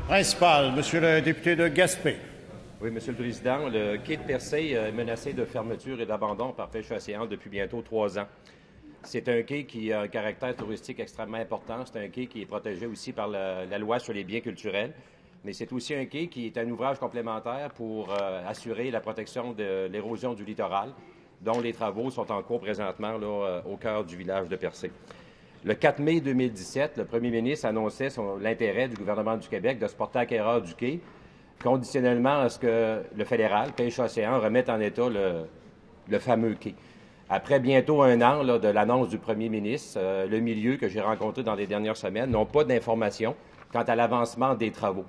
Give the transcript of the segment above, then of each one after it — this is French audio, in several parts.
Principal, Monsieur le député de Gaspé. Oui, Monsieur le Président, le quai de Percé est menacé de fermeture et d'abandon par Pêche Océan depuis bientôt 3 ans. C'est un quai qui a un caractère touristique extrêmement important. C'est un quai qui est protégé aussi par la loi sur les biens culturels. Mais c'est aussi un quai qui est un ouvrage complémentaire pour assurer la protection de l'érosion du littoral, dont les travaux sont en cours présentement là, au cœur du village de Percé. Le 4 mai 2017, le premier ministre annonçait l'intérêt du gouvernement du Québec de se porter acquéreur du quai, conditionnellement à ce que le fédéral, Pêche Océan, remette en état le fameux quai. Après bientôt 1 an là, de l'annonce du premier ministre, le milieu que j'ai rencontré dans les dernières semaines n'ont pas d'informations quant à l'avancement des travaux.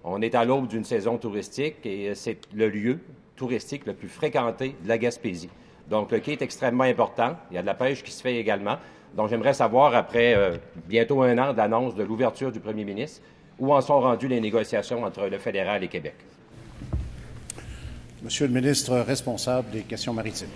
On est à l'aube d'une saison touristique et c'est le lieu touristique le plus fréquenté de la Gaspésie. Donc, le quai est extrêmement important. Il y a de la pêche qui se fait également. Donc, j'aimerais savoir, après bientôt 1 an de l'annonce de l'ouverture du premier ministre, où en sont rendues les négociations entre le fédéral et Québec. Monsieur le ministre responsable des questions maritimes.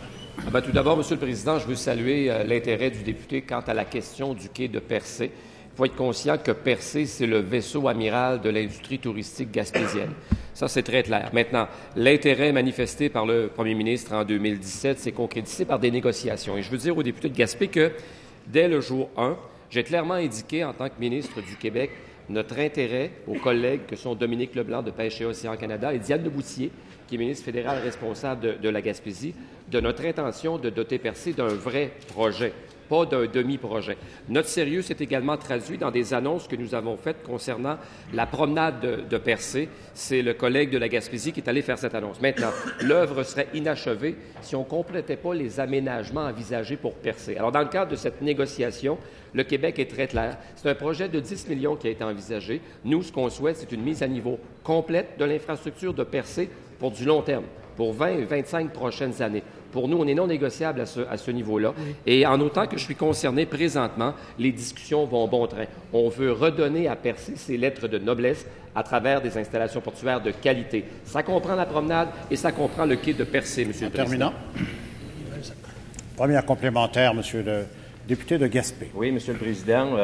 Tout d'abord, Monsieur le Président, je veux saluer l'intérêt du député quant à la question du quai de Percé. Il faut être conscient que Percé, c'est le vaisseau amiral de l'industrie touristique gaspésienne. Ça, c'est très clair. Maintenant, l'intérêt manifesté par le premier ministre en 2017 s'est concrétisé par des négociations. Et je veux dire aux députés de Gaspé que, dès le jour 1, j'ai clairement indiqué, en tant que ministre du Québec, notre intérêt aux collègues que sont Dominique Leblanc de Pêche et Océan Canada et Diane Leboutillier, qui est ministre fédéral responsable de la Gaspésie, de notre intention de doter Percé d'un vrai projet, pas d'un demi-projet. Notre sérieux s'est également traduit dans des annonces que nous avons faites concernant la promenade de Percé. C'est le collègue de la Gaspésie qui est allé faire cette annonce. Maintenant, l'œuvre serait inachevée si on ne complétait pas les aménagements envisagés pour Percé. Alors, dans le cadre de cette négociation, le Québec est très clair. C'est un projet de 10 millions qui a été envisagé. Nous, ce qu'on souhaite, c'est une mise à niveau complète de l'infrastructure de Percé pour du long terme, pour 20 et 25 prochaines années. Pour nous, on est non négociable à ce niveau-là. Oui. Et en autant que je suis concerné présentement, les discussions vont bon train. On veut redonner à Percé ses lettres de noblesse à travers des installations portuaires de qualité. Ça comprend la promenade et ça comprend le quai de Percé, Monsieur le Président. Terminant. Première complémentaire, Monsieur le député de Gaspé. Oui, Monsieur le Président.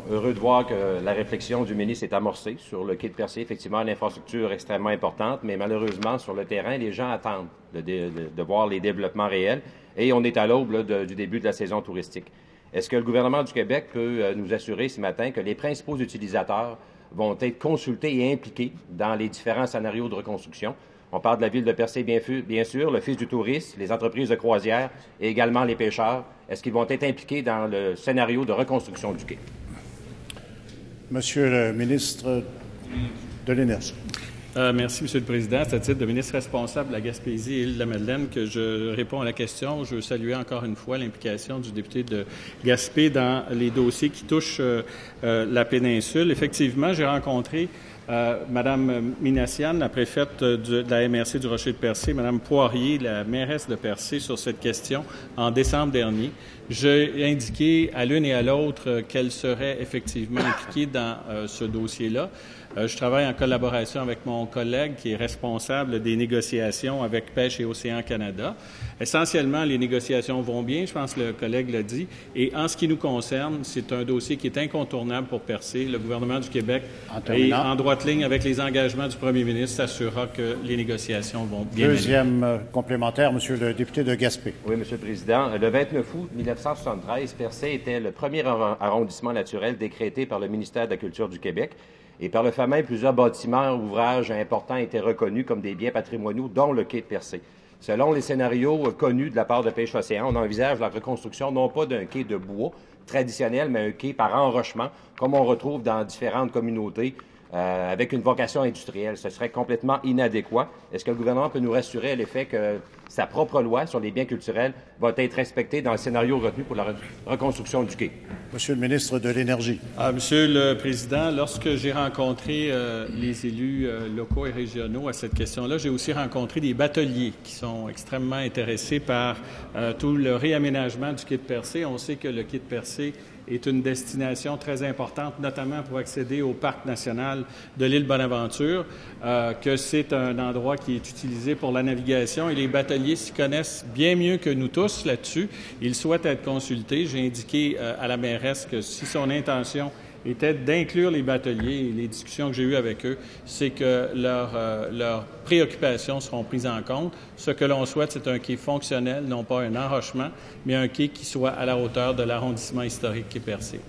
Heureux de voir que la réflexion du ministre est amorcée sur le quai de Percé. Effectivement, l'infrastructure est extrêmement importante, mais malheureusement, sur le terrain, les gens attendent de voir les développements réels et on est à l'aube du début de la saison touristique. Est-ce que le gouvernement du Québec peut nous assurer ce matin que les principaux utilisateurs vont être consultés et impliqués dans les différents scénarios de reconstruction? On parle de la ville de Percé, bien sûr, l'Office du tourisme, les entreprises de croisière et également les pêcheurs. Est-ce qu'ils vont être impliqués dans le scénario de reconstruction du quai? Monsieur le ministre de l'Énergie. Merci, Monsieur le Président. C'est à titre de ministre responsable de la Gaspésie et l'île-de-la-Madeleine que je réponds à la question. Je veux saluer encore une fois l'implication du député de Gaspé dans les dossiers qui touchent la péninsule. Effectivement, j'ai rencontré Madame Minassian, la préfète de la MRC du Rocher de Percé, Madame Poirier, la mairesse de Percé, sur cette question en décembre dernier. J'ai indiqué à l'une et à l'autre qu'elles seraient effectivement impliquées dans ce dossier-là. Je travaille en collaboration avec mon collègue qui est responsable des négociations avec Pêche et Océan Canada. Essentiellement, les négociations vont bien, je pense que le collègue l'a dit. Et en ce qui nous concerne, c'est un dossier qui est incontournable pour Percé. Le gouvernement du Québec est en droite ligne avec les engagements du premier ministre, s'assurera que les négociations vont bien. Deuxième complémentaire, Monsieur le député de Gaspé. Oui, Monsieur le Président. Le 29 août 1973, Percé était le premier arrondissement naturel décrété par le ministère de la Culture du Québec. Et par le fait même, plusieurs bâtiments, ouvrages importants étaient reconnus comme des biens patrimoniaux, dont le quai de Percé. Selon les scénarios connus de la part de Pêche Océan, on envisage la reconstruction non pas d'un quai de bois traditionnel, mais un quai par enrochement, comme on retrouve dans différentes communautés, avec une vocation industrielle. Ce serait complètement inadéquat. Est-ce que le gouvernement peut nous rassurer à l'effet que sa propre loi sur les biens culturels va être respectée dans le scénario retenu pour la reconstruction du quai? Monsieur le ministre de l'Énergie. Monsieur le Président, lorsque j'ai rencontré les élus locaux et régionaux à cette question-là, j'ai aussi rencontré des bateliers qui sont extrêmement intéressés par tout le réaménagement du quai de Percé. On sait que le quai de Percé est une destination très importante, notamment pour accéder au parc national de l'île Bonaventure, que c'est un endroit qui est utilisé pour la navigation et les bateliers s'y connaissent bien mieux que nous tous là-dessus. Ils souhaitent être consultés. J'ai indiqué à la mairesse que si son intention était d'inclure les bateliers. Et les discussions que j'ai eues avec eux, c'est que leurs préoccupations seront prises en compte. Ce que l'on souhaite, c'est un quai fonctionnel, non pas un enrochement, mais un quai qui soit à la hauteur de l'arrondissement historique qui est Percé.